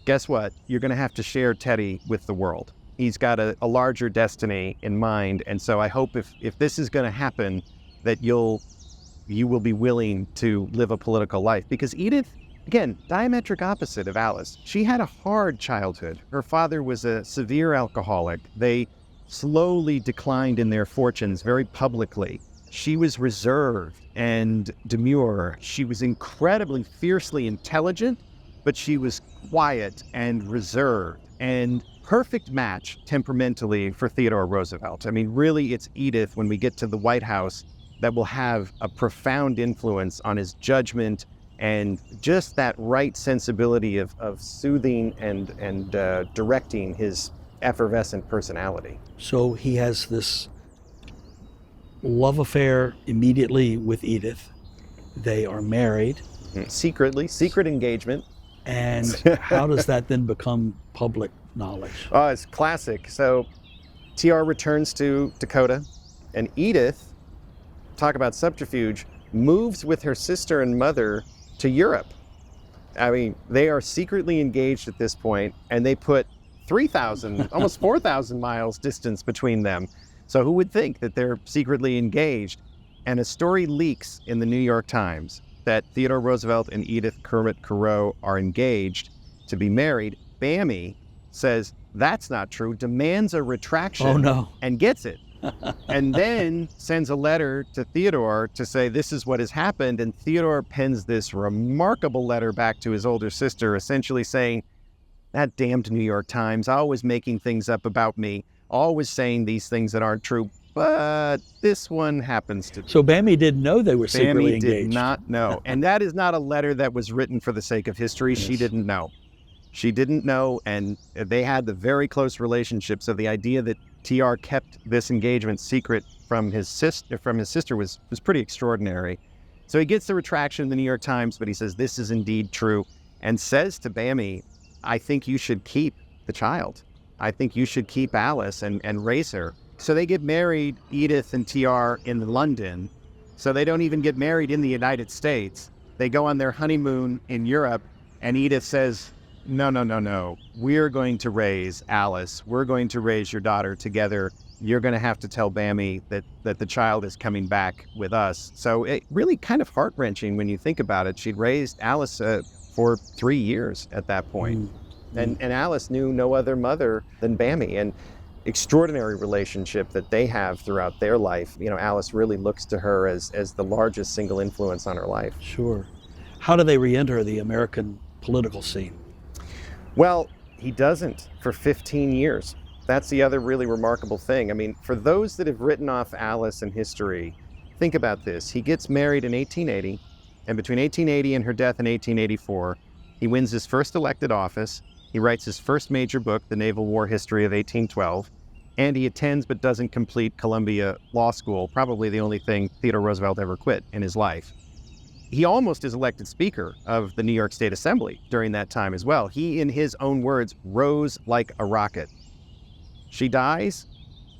guess what? You're going to have to share Teddy with the world. He's got a larger destiny in mind, and so I hope if this is going to happen, that you will be willing to live a political life. Because Edith, again, diametric opposite of Alice. She had a hard childhood. Her father was a severe alcoholic. They slowly declined in their fortunes very publicly. She was reserved and demure. She was incredibly fiercely intelligent,
but she was quiet and reserved and perfect match temperamentally for Theodore Roosevelt. I mean, really, it's Edith, when we get to the White House, that will have a profound influence on his judgment and just that right sensibility of soothing and directing his effervescent personality.
So he has this love affair immediately with Edith. They are married.
Secret engagement.
And how does that then become public knowledge?
Oh, it's classic. So TR returns to Dakota, and Edith, talk about subterfuge, moves with her sister and mother to Europe. I mean, they are secretly engaged at this point, and they put 3,000, almost 4,000 miles distance between them. So who would think that they're secretly engaged? And a story leaks in the New York Times that Theodore Roosevelt and Edith Kermit Carew are engaged to be married. Bammy says that's not true, demands a retraction.
Oh, no.
And gets it. And then sends a letter to Theodore to say this is what has happened. And Theodore pens this remarkable letter back to his older sister, essentially saying, that damned New York Times, always making things up about me, always saying these things that aren't true. But this one happens to be.
So Bammy didn't know they were secretly engaged.
Bammy did not know. And that is not a letter that was written for the sake of history. Yes. She didn't know. She didn't know, and they had the very close relationship. So the idea that TR kept this engagement secret from his sister was pretty extraordinary. So he gets the retraction in the New York Times, but he says this is indeed true, and says to Bammy, I think you should keep the child. I think you should keep Alice and raise her. So they get married, Edith and TR, in London. So they don't even get married in the United States. They go on their honeymoon in Europe, and Edith says, no. We're going to raise Alice. We're going to raise your daughter together. You're going to have to tell Bammy that the child is coming back with us. So it really kind of heart-wrenching when you think about it. She'd raised Alice for 3 years at that point. And Alice knew no other mother than Bammy. And extraordinary relationship that they have throughout their life. You know, Alice really looks to her as the largest single influence on her life.
Sure. How do they re-enter the American political scene?
Well, he doesn't for 15 years. That's the other really remarkable thing. I mean, for those that have written off Alice in history, think about this. He gets married in 1880, and between 1880 and her death in 1884, he wins his first elected office. He writes his first major book, The Naval War History of 1812, and he attends but doesn't complete Columbia Law School, probably the only thing Theodore Roosevelt ever quit in his life. He almost is elected Speaker of the New York State Assembly during that time as well. He, in his own words, rose like a rocket. She dies.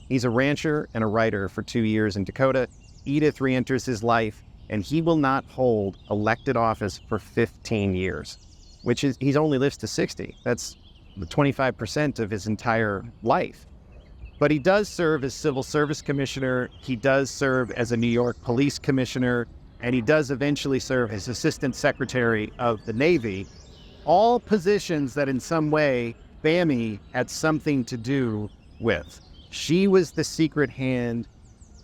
He's a rancher and a writer for 2 years in Dakota. Edith re-enters his life, and he will not hold elected office for 15 years, which is, he's only lives to 60. That's 25% of his entire life. But he does serve as Civil Service Commissioner. He does serve as a New York Police Commissioner, and he does eventually serve as Assistant Secretary of the Navy, all positions that in some way Bammy had something to do with. She was the secret hand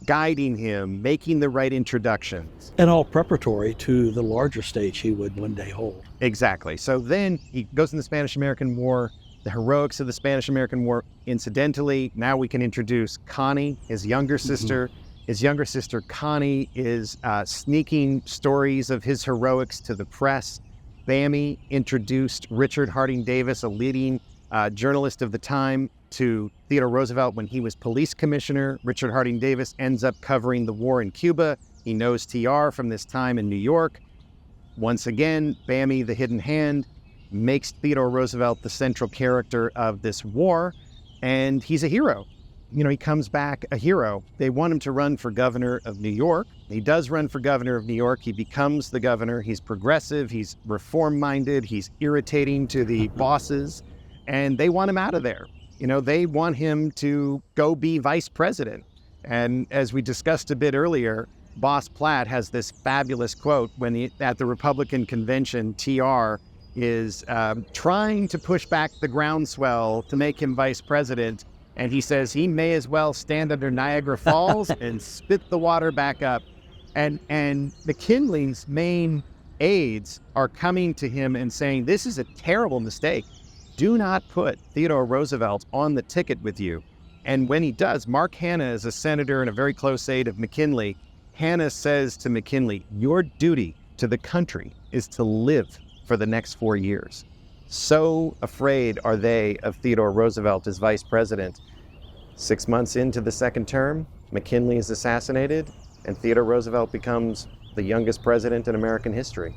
guiding him, making the right introductions.
And all preparatory to the larger stage he would one day hold.
Exactly. So then he goes in the Spanish-American War, the heroics of the Spanish-American War. Incidentally, now we can introduce Connie, his younger sister. His younger sister, Connie, is sneaking stories of his heroics to the press. Bammy introduced Richard Harding Davis, a leading journalist of the time, to Theodore Roosevelt when he was police commissioner. Richard Harding Davis ends up covering the war in Cuba. He knows TR from this time in New York. Once again, Bammy, the hidden hand, makes Theodore Roosevelt the central character of this war, and he's a hero. You know, he comes back a hero. They want him to run for governor of New York. He does run for governor of New York. He becomes the governor. He's progressive. He's reform-minded. He's irritating to the bosses, and they want him out of there. You know, they want him to go be vice president. And as we discussed a bit earlier, Boss Platt has this fabulous quote when at the Republican convention, TR is trying to push back the groundswell to make him vice president. And he says he may as well stand under Niagara Falls and spit the water back up. And McKinley's main
aides are coming to him and saying, this is a terrible mistake. Do not put Theodore Roosevelt on the ticket with you. And when he does, Mark Hanna is a senator and a very close aide of McKinley. Hanna says to McKinley, your duty to the country is to live for the next 4 years. So afraid are they of Theodore Roosevelt as vice president. 6 months into the second term, McKinley is assassinated, and Theodore Roosevelt becomes the youngest president in American history.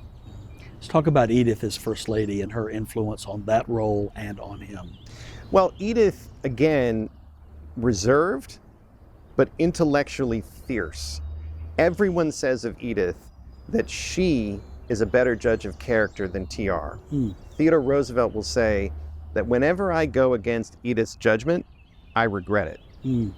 Let's talk about Edith as First Lady and her influence on that role and on him.
Well, Edith, again, reserved, but intellectually fierce. Everyone says of Edith that she is a better judge of character than TR. Theodore Roosevelt will say that whenever I go against Edith's judgment, I regret it.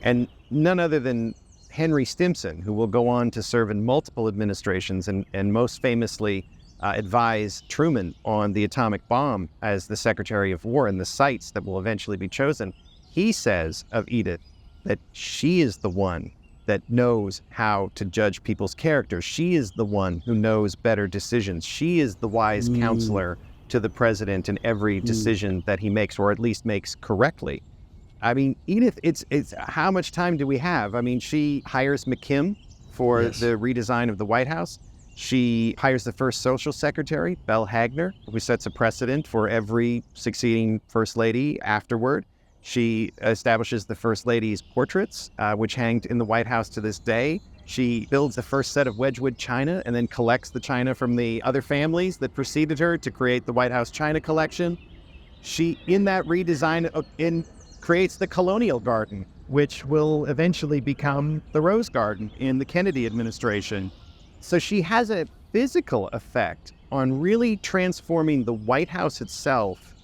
And none other than Henry Stimson, who will go on to serve in multiple administrations and most famously advise Truman on the atomic bomb as the Secretary of War and the sites that will eventually be chosen. He says of Edith that she is the one that knows how to judge people's character. She is the one who knows better decisions. She is the wise counselor to the president in every decision that he makes, or at least makes correctly. I mean, Edith, it's how much time do we have? I mean, she hires McKim for the redesign of the White House. She hires the first social secretary, Belle Hagner, who sets a precedent for every succeeding first lady afterward. She establishes the first lady's portraits, which hang in the White House to this day. She builds the first set of Wedgwood china and then collects the china from the other families that preceded her to create the White House China Collection. She, in that redesign, creates the Colonial Garden, which will eventually become the Rose Garden in the Kennedy administration. So she has a physical effect on really transforming the White House itself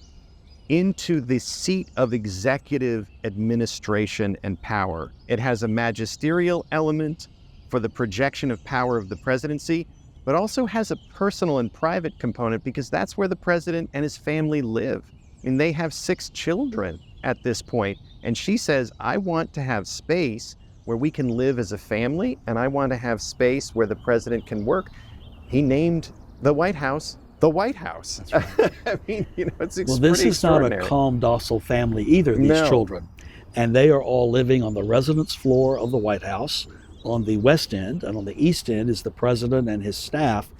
into the seat of executive administration and power. It has a magisterial element for the projection of power of the presidency, but also has a personal and private component because that's where the president and his family live. I mean, they have 6 children at this point, and she says, I want to have space where we can live as a family, and I want to have space where the president can work. He named the White House the White House. That's right. I mean, it's
well, this is not a calm, docile family either, these children. And they are all living on the residence floor of the White House on the West End, and on the East End is the president and his staff.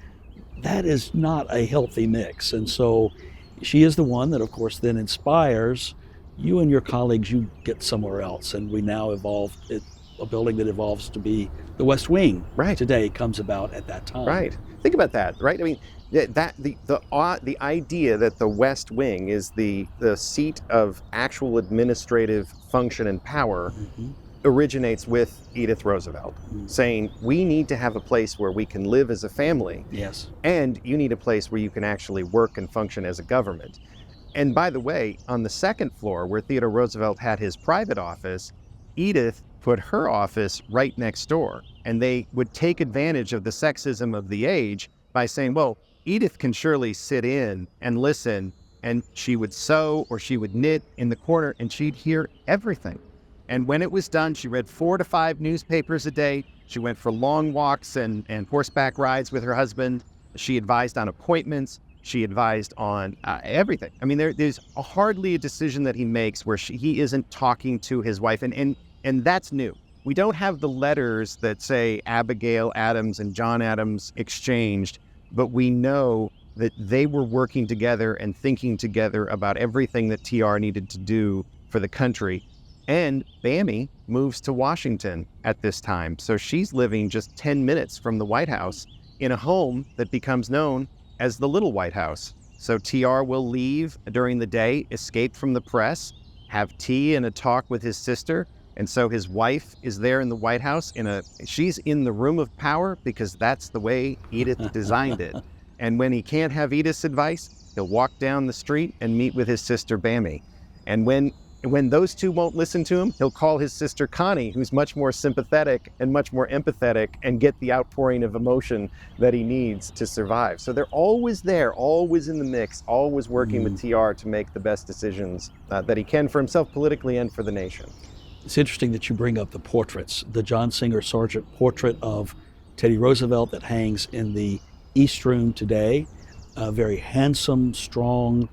That is not a healthy mix. And so she is the one that, of course, then inspires you and your colleagues. You get somewhere else, and we now evolve a building that evolves to be the West Wing.
Right.
Today comes about at that time.
Right. Think about that, right? I mean, the idea that the West Wing is the seat of actual administrative function and power originates with Edith Roosevelt, saying we need to have a place where we can live as a family.
Yes.
And you need a place where you can actually work and function as a government. And by the way, on the second floor where Theodore Roosevelt had his private office, Edith put her office right next door. And they would take advantage of the sexism of the age by saying, well, Edith can surely sit in and listen, and she would sew or she would knit in the corner and she'd hear everything. And when it was done, she read 4 to 5 newspapers a day. She went for long walks and horseback rides with her husband. She advised on appointments. She advised on everything. I mean, there's hardly a decision that he makes where he isn't talking to his wife, and that's new. We don't have the letters that say Abigail Adams and John Adams exchanged, but we know that they were working together and thinking together about everything that TR needed to do for the country. And Bammy moves to Washington at this time. So she's living just 10 minutes from the White House in a home that becomes known as the Little White House. So TR will leave during the day, escape from the press, have tea and a talk with his sister. And so his wife is there in the White House she's in the room of power because that's the way Edith designed it. And when he can't have Edith's advice, he'll walk down the street and meet with his sister Bammy. And when those two won't listen to him, he'll call his sister Connie, who's much more sympathetic and much more empathetic, and get the outpouring of emotion that he needs to survive. So they're always there, always in the mix, always working with TR to make the best decisions that he can for himself politically and for the nation.
It's interesting that you bring up the portraits. The John Singer Sargent portrait of Teddy Roosevelt that hangs in the East Room today, a very handsome, strong,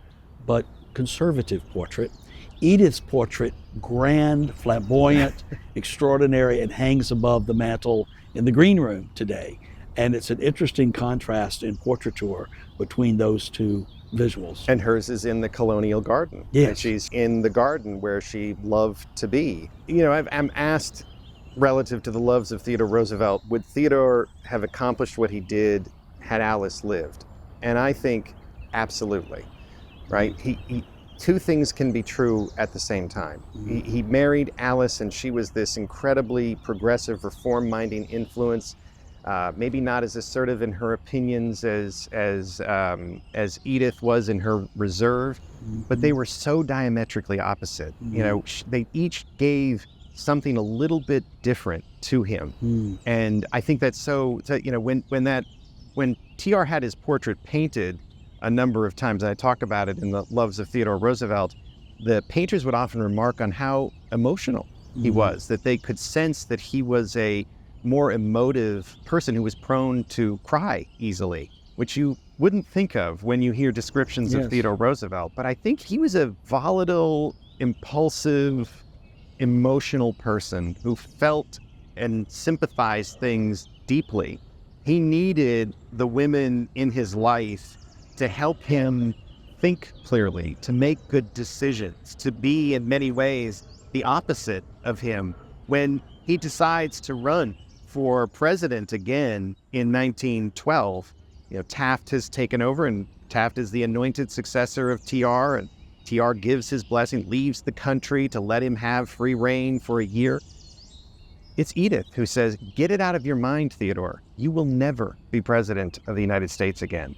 but conservative portrait. Edith's portrait, grand, flamboyant, extraordinary, and hangs above the mantle in the green room today. And it's an interesting contrast in portraiture between those two visuals.
And hers is in the Colonial Garden.
Yes.
And she's in the garden where she loved to be. You know, I'm asked, relative to the loves of Theodore Roosevelt, would Theodore have accomplished what he did had Alice lived? And I think absolutely, right? Two things can be true at the same time. He married Alice, and she was this incredibly progressive, reform-minding influence. Maybe not as assertive in her opinions as Edith was in her reserve, but they were so diametrically opposite. You know, they each gave something a little bit different to him, and I think that's so. You know, when TR had his portrait painted a number of times, and I talk about it in the Loves of Theodore Roosevelt, the painters would often remark on how emotional he was, that they could sense that he was a more emotive person who was prone to cry easily, which you wouldn't think of when you hear descriptions of Theodore Roosevelt. But I think he was a volatile, impulsive, emotional person who felt and sympathized things deeply. He needed the women in his life to help him think clearly, to make good decisions, to be in many ways the opposite of him. When he decides to run for president again in 1912, you know, Taft has taken over, and Taft is the anointed successor of TR, and TR gives his blessing, leaves the country to let him have free reign for a year. It's Edith who says, "Get it out of your mind, Theodore. You will never be president of the United States again."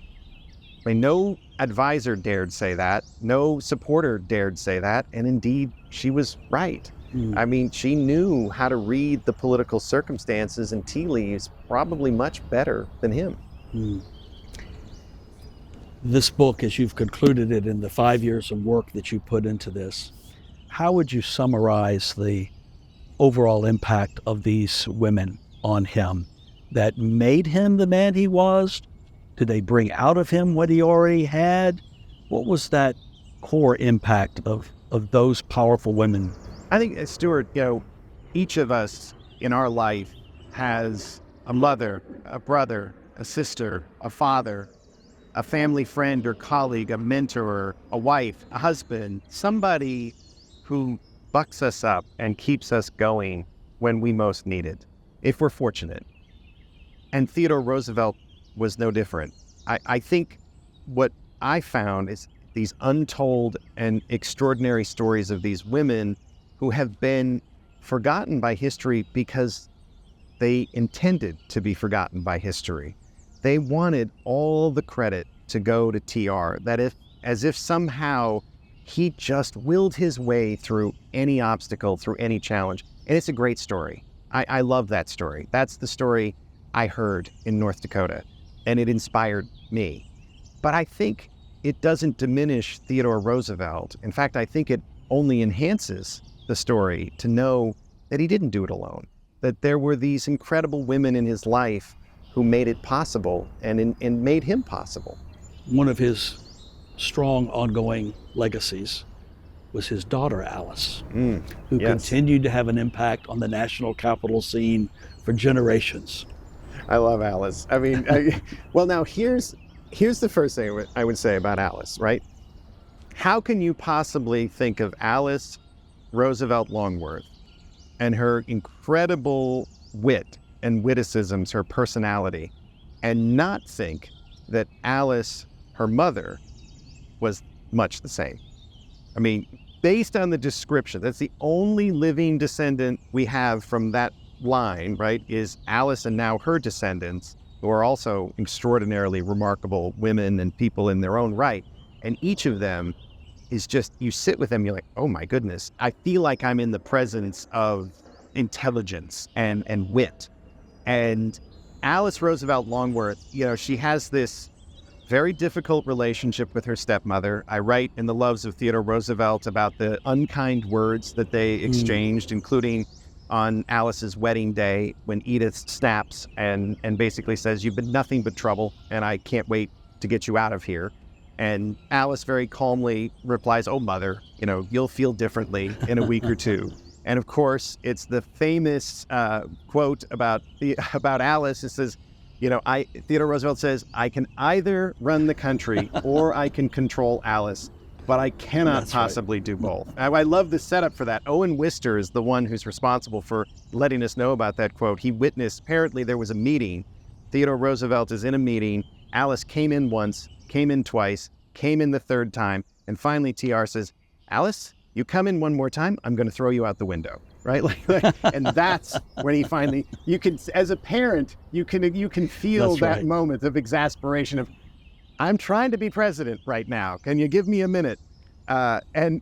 I mean, no advisor dared say that, no supporter dared say that, and indeed, she was right. I mean, she knew how to read the political circumstances and tea leaves probably much better than him.
This book, as you've concluded it in the 5 years of work that you put into this, how would you summarize the overall impact of these women on him that made him the man he was? Did they bring out of him what he already had? What was that core impact of those powerful women?
I think, Stuart, you know, each of us in our life has a mother, a brother, a sister, a father, a family friend or colleague, a mentor, a wife, a husband, somebody who bucks us up and keeps us going when we most need it, if we're fortunate. And Theodore Roosevelt was no different. I think what I found is these untold and extraordinary stories of these women who have been forgotten by history because they intended to be forgotten by history. They wanted all the credit to go to TR, as if somehow he just willed his way through any obstacle, through any challenge. And it's a great story. I love that story. That's the story I heard in North Dakota, and it inspired me. But I think it doesn't diminish Theodore Roosevelt. In fact, I think it only enhances the story to know that he didn't do it alone, that there were these incredible women in his life who made it possible and made him possible.
One of his strong ongoing legacies was his daughter, Alice, who continued to have an impact on the national capital scene for generations.
I love Alice. I mean, well, now here's the first thing I would say about Alice, right? How can you possibly think of Alice Roosevelt Longworth and her incredible wit and witticisms, her personality, and not think that Alice, her mother, was much the same? I mean, based on the description, that's the only living descendant we have from that line, right, is Alice and now her descendants, who are also extraordinarily remarkable women and people in their own right. And each of them is just, you sit with them, you're like, oh my goodness, I feel like I'm in the presence of intelligence and wit. And Alice Roosevelt Longworth, you know, she has this very difficult relationship with her stepmother. I write in the Loves of Theodore Roosevelt about the unkind words that they exchanged, including
on Alice's wedding day when Edith snaps and basically says, "You've been nothing but trouble, and I can't wait to get you out of here." And Alice very calmly replies, "Oh, mother, you'll feel differently in a week or two." And of course, it's the famous quote about Alice. It says, Theodore Roosevelt says, "I can either run the country or I can control Alice, but I cannot possibly do both." I love the setup for that. Owen Wister is the one who's responsible for letting us know about that quote. He witnessed, apparently there was a meeting. Theodore Roosevelt is in a meeting. Alice came in once, came in twice, came in the third time, and finally TR says, "Alice, you come in one more time, I'm going to throw you out the window." Right? And that's when he finally, you can, as a parent, you can feel that moment of exasperation of, "I'm trying to be president right now. Can you give me a minute?" And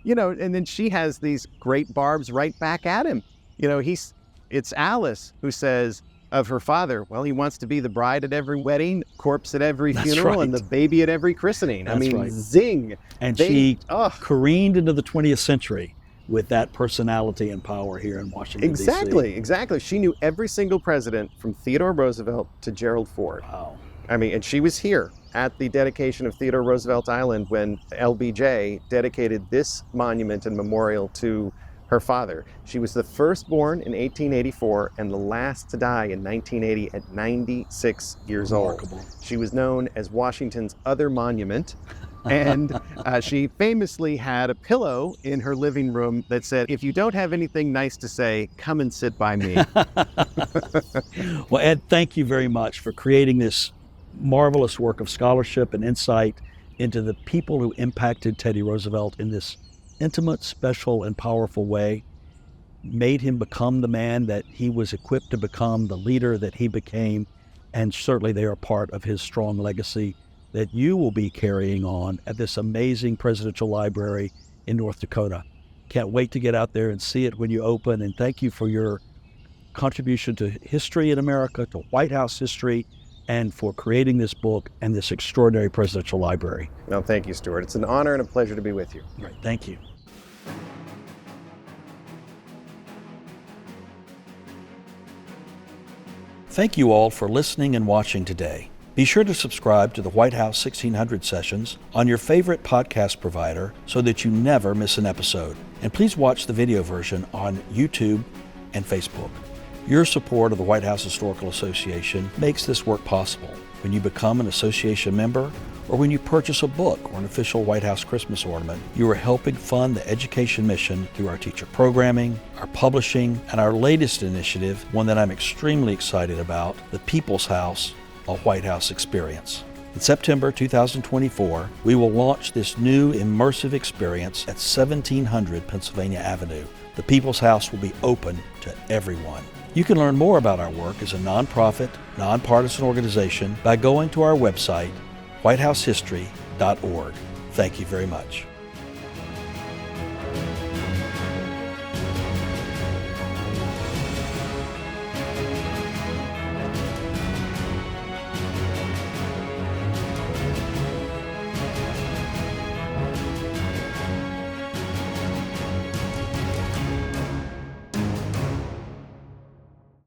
then she has these great barbs right back at him. It's Alice who says of her father, well, he wants to be the bride at every wedding, corpse at every funeral, and the baby at every christening. Zing.
And she careened into the 20th century with that personality and power here in Washington, D.C.
Exactly. She knew every single president from Theodore Roosevelt to Gerald Ford.
Wow.
And she was here at the dedication of Theodore Roosevelt Island when LBJ dedicated this monument and memorial to her father. She was the first born in 1884 and the last to die in 1980 at 96 years old. She was known as Washington's other monument. And she famously had a pillow in her living room that said, "If you don't have anything nice to say, come and sit by me."
Well, Ed, thank you very much for creating this marvelous work of scholarship and insight into the people who impacted Teddy Roosevelt in this intimate, special, and powerful way, made him become the man that he was equipped to become, the leader that he became, and certainly they are part of his strong legacy that you will be carrying on at this amazing presidential library in North Dakota. Can't wait to get out there and see it when you open, and thank you for your contribution to history in America, to White House history, and for creating this book and this extraordinary presidential library.
No, thank you, Stuart. It's an honor and a pleasure to be with you.
Right, thank you. Thank you all for listening and watching today. Be sure to subscribe to the White House 1600 sessions on your favorite podcast provider so that you never miss an episode. And please watch the video version on YouTube and Facebook. Your support of the White House Historical Association makes this work possible. When you become an association member or when you purchase a book or an official White House Christmas ornament, you are helping fund the education mission through our teacher programming, our publishing, and our latest initiative, one that I'm extremely excited about, the People's House, a White House experience. In September 2024, we will launch this new immersive experience at 1700 Pennsylvania Avenue. The People's House will be open to everyone. You can learn more about our work as a nonprofit, nonpartisan organization by going to our website, whitehousehistory.org. Thank you very much.